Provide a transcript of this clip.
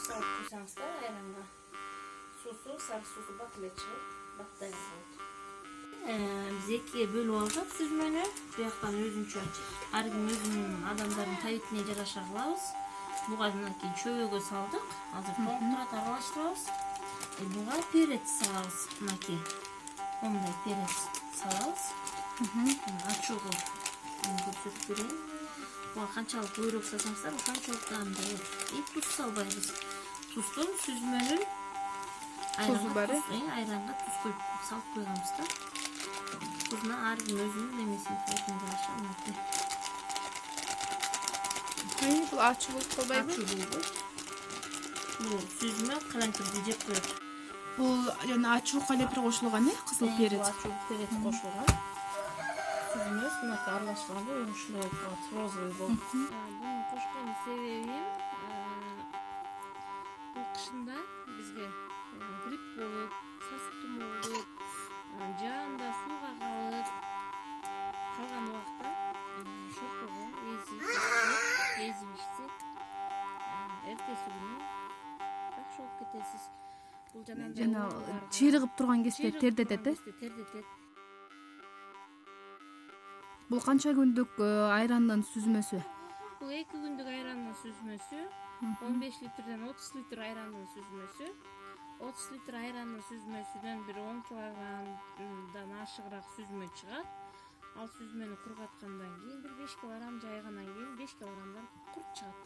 салып куйсаңыз да айранга суусу сары суусу бат эле чыгып баттайга болот. Биз экиге бөлүп алдык сүзмөнү. Бияктан өзүнчө ар ким өзүнүн адамдардын табитине жараша кылабыз. Буга мынакей чөбөгө салдык. Азыр толуктурат аралаштырабыз. Буга перец салабыз. Мынакей мондай перец салабыз. Ачууга көрсөтүп берейин. Буга канчалык көбүрөөк салсаңыздар, канчалык даамдуу болот. И туз салбайбыз. Туздун сүзмөнүн айранга туз коюп салып койгонбуз да. Тузуна ар ким өзүнүн немесин жараша мынакей. Бул ачуу болуп калбайбы? Ачуу болбойт. Бул сүзмө калемпирди жеп коет. Бул жана ачуу калемпир кошулган, кызыл перец. Ачуу перец кошулган. Сүзмөбүз мынакей аралаштырганда ушундай болуп калат, розовый болуп. Буну кошкон себебим бул кышында бизге грипп болуп, сасык тумоо болуп, жаанда сууга калып калган убакта шорпого эзип ичсек, эртеси күнү жакшы болуп кетесиз. Бул Жана чыйрыгып турган кезде тердетет, тердетет. Бул канча күндүк айрандын сүзмөсү? Бул 2 күндүк айрандын сүзмөсү, 15 литрден 30 литр айрандын сүзмөсү. 30 литр айрандын сүзмөсүнөн бир 10 килограммдан ашыгыраак сүзмө чыгат. Ал сүзмөнү кургаткандан кийин бир 5 килограмм жайгандан кийин 5 килограммдан курт чыгат.